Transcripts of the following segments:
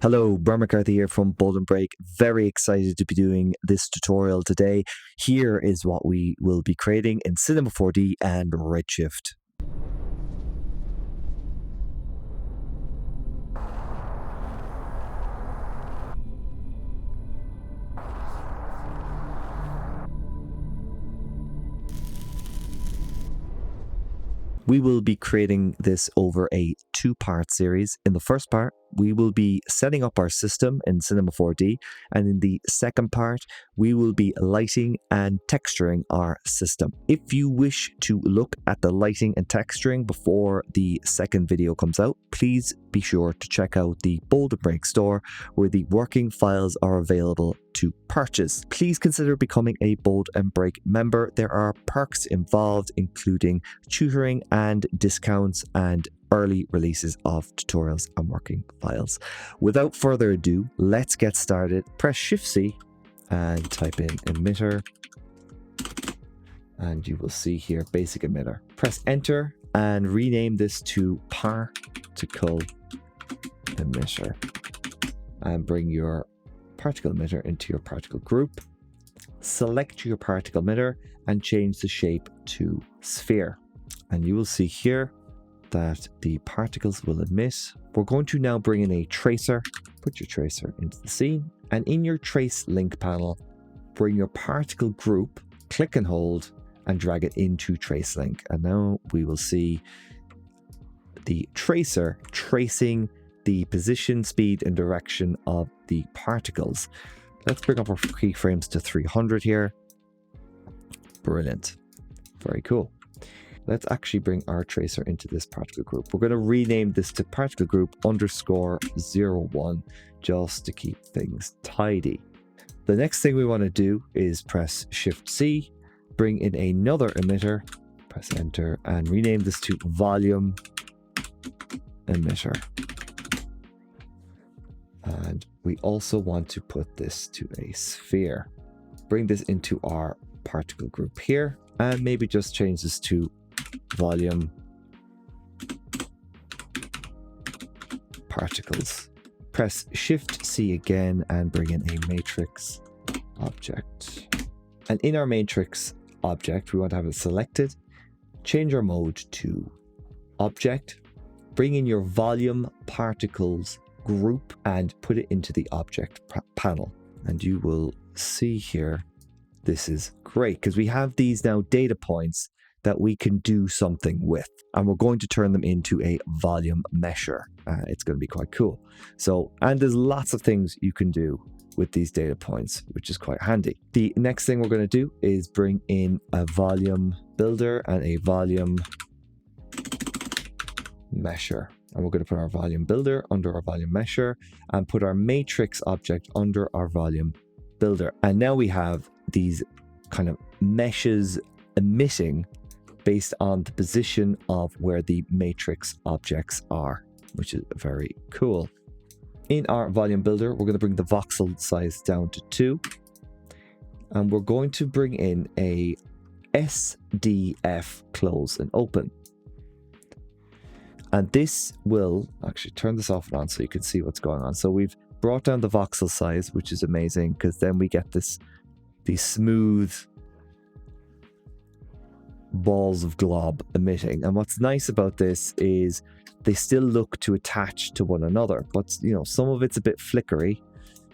Hello, Brian McCarthy here from Bold&Break. Very excited to be doing this tutorial today. Here is what we will be creating in Cinema 4D and Redshift. We will be creating this over a two-part series. In the first part, we will be setting up our system in Cinema 4D, and in the second part, we will be lighting and texturing our system. If you wish to look at the lighting and texturing before the second video comes out, please be sure to check out the Bold&Break store where the working files are available to purchase. Please consider becoming a Bold&Break member. There are perks involved, including tutoring and discounts and early releases of tutorials and working files. Without further ado, let's get started. Press Shift-C and type in Emitter, and you will see here basic emitter. Press Enter and rename this to particle emitter, and bring your particle emitter into your particle group. Select your particle emitter and change the shape to sphere, and you will see here that the particles will emit. We're going to now bring in a tracer. Put your tracer into the scene, and in your trace link panel, bring your particle group, click and hold, and drag it into trace link. And now we will see the tracer tracing the position, speed, and direction of the particles. Let's bring up our keyframes to 300 here. Brilliant. Very cool. Let's actually bring our tracer into this particle group. We're going to rename this to particle group _01 just to keep things tidy. The next thing we want to do is press Shift-C, bring in another emitter, press Enter, and rename this to volume emitter. And we also want to put this to a sphere. Bring this into our particle group here, and maybe just change this to volume particles. Press Shift-C again and bring in a matrix object. And in our matrix object, we want to have it selected. Change our mode to object. Bring in your volume particles group and put it into the object panel. And you will see here, this is great because we have these now data points that we can do something with, and we're going to turn them into a volume mesher. It's going to be quite cool. So, and there's lots of things you can do with these data points, which is quite handy. The next thing we're going to do is bring in a volume builder and a volume mesher. And we're going to put our volume builder under our volume mesher and put our matrix object under our volume builder. And now we have these kind of meshes emitting based on the position of where the matrix objects are, which is very cool. In our volume builder, we're going to bring the voxel size down to 2. And we're going to bring in a SDF close and open. And this will actually turn this off and on so you can see what's going on. So we've brought down the voxel size, which is amazing because then we get these smooth balls of glob emitting. And what's nice about this is they still look to attach to one another, but you know, some of it's a bit flickery,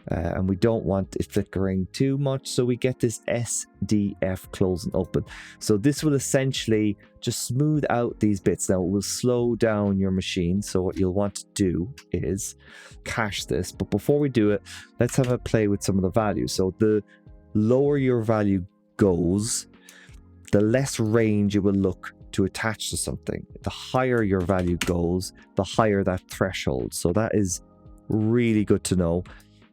and we don't want it flickering too much, so we get this SDF close and open. So this will essentially just smooth out these bits. Now it will slow down your machine, so what you'll want to do is cache this, but before we do it, let's have a play with some of the values. So the lower your value goes, the less range it will look to attach to something. The higher your value goes, the higher that threshold. So that is really good to know,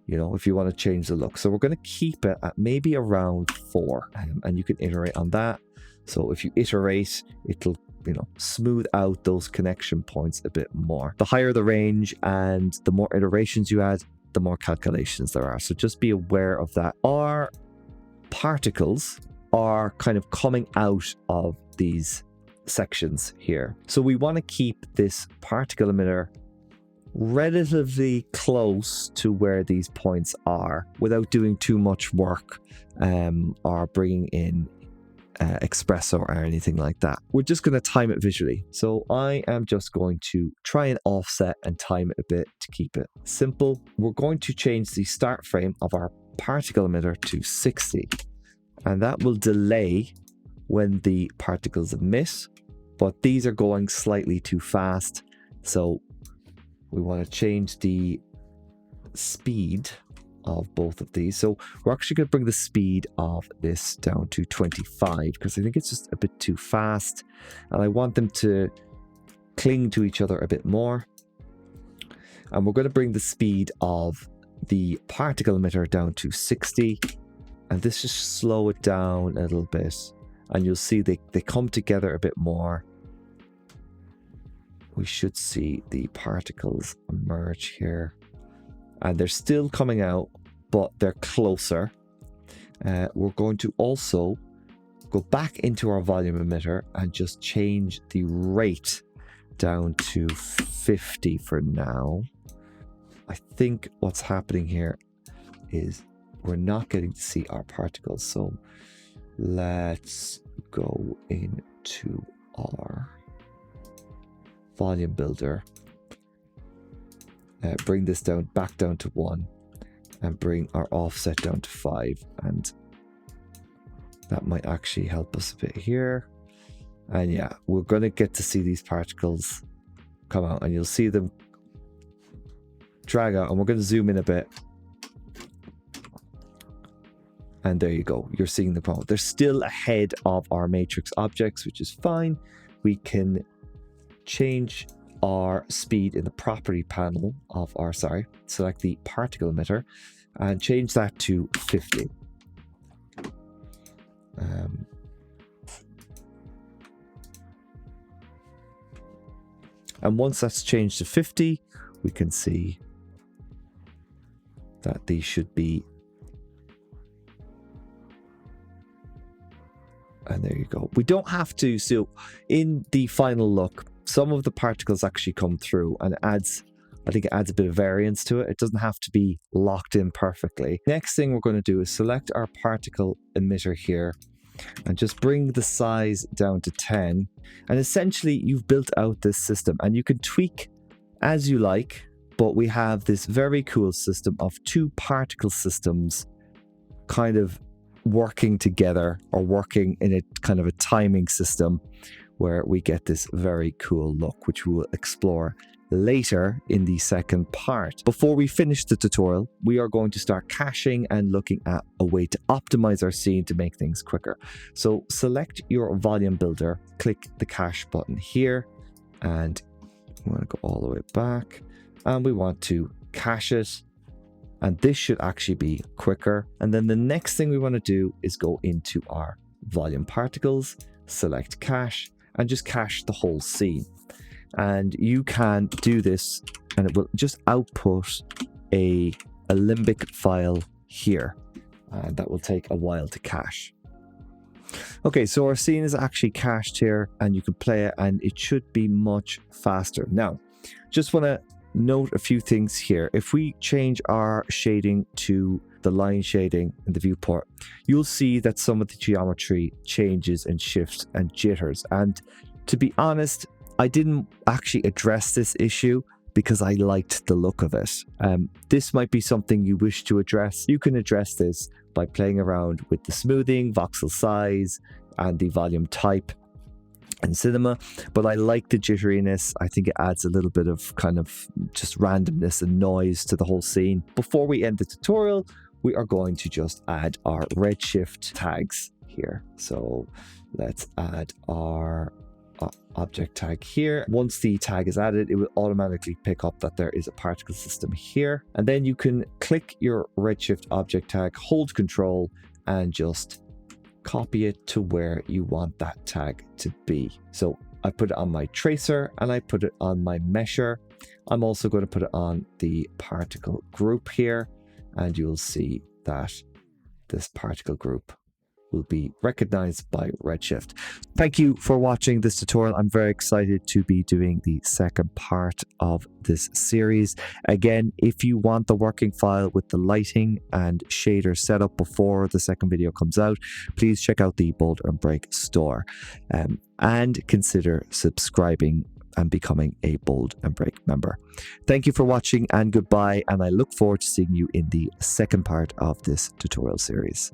you know, if you want to change the look. So we're going to keep it at maybe around 4, and you can iterate on that. So if you iterate, it'll, you know, smooth out those connection points a bit more. The higher the range and the more iterations you add, the more calculations there are. So just be aware of that. Our particles are kind of coming out of these sections here. So we want to keep this particle emitter relatively close to where these points are without doing too much work or bringing in espresso or anything like that. We're just going to time it visually. So I am just going to try and offset and time it a bit to keep it simple. We're going to change the start frame of our particle emitter to 60, and that will delay when the particles emit, but these are going slightly too fast, so we want to change the speed of both of these. So we're actually going to bring the speed of this down to 25 because I think it's just a bit too fast and I want them to cling to each other a bit more. And we're going to bring the speed of the particle emitter down to 60, and this just slow it down a little bit, and you'll see they come together a bit more. We should see the particles emerge here. And they're still coming out, but they're closer. We're going to also go back into our volume emitter and just change the rate down to 50 for now. I think what's happening here is we're not getting to see our particles. So let's go into our volume builder. Bring this down back down to 1 and bring our offset down to 5, and that might actually help us a bit here. And yeah, we're going to get to see these particles come out, and you'll see them drag out, and we're going to zoom in a bit, and there you go, you're seeing the problem. They're still ahead of our matrix objects, which is fine. We can change our speed in the property panel of our, select the particle emitter and change that to 50. And once that's changed to 50, we can see that these should be, and there you go. We don't have to, so in the final look, some of the particles actually come through, and I think it adds a bit of variance to it. It doesn't have to be locked in perfectly. Next thing we're going to do is select our particle emitter here and just bring the size down to 10. And essentially you've built out this system, and you can tweak as you like, but we have this very cool system of 2 particle systems kind of working together, or working in a kind of a timing system, where we get this very cool look, which we will explore later in the second part. Before we finish the tutorial, we are going to start caching and looking at a way to optimize our scene to make things quicker. So select your volume builder, click the cache button here, and we want to go all the way back, and we want to cache it. And this should actually be quicker. And then the next thing we want to do is go into our volume particles, select cache, and just cache the whole scene. And you can do this, and it will just output a limbic file here, and that will take a while to cache. Okay, so our scene is actually cached here, and you can play it, and it should be much faster. Now, just want to note a few things here. If we change our shading to the line shading in the viewport, you'll see that some of the geometry changes and shifts and jitters. And to be honest, I didn't actually address this issue because I liked the look of it. This might be something you wish to address. You can address this by playing around with the smoothing, voxel size, and the volume type in cinema, but I like the jitteriness. I think it adds a little bit of kind of just randomness and noise to the whole scene. Before we end the tutorial, we are going to just add our Redshift tags here. So let's add our object tag here. Once the tag is added, it will automatically pick up that there is a particle system here. And then you can click your Redshift object tag, hold Control, and just copy it to where you want that tag to be. So I put it on my tracer, and I put it on my mesher. I'm also going to put it on the particle group here, and you'll see that this particle group will be recognized by Redshift. Thank you for watching this tutorial. I'm very excited to be doing the second part of this series. Again, if you want the working file with the lighting and shader setup before the second video comes out, please check out the Bold&Break store and consider subscribing and becoming a Bold&Break member. Thank you for watching and goodbye, and I look forward to seeing you in the second part of this tutorial series.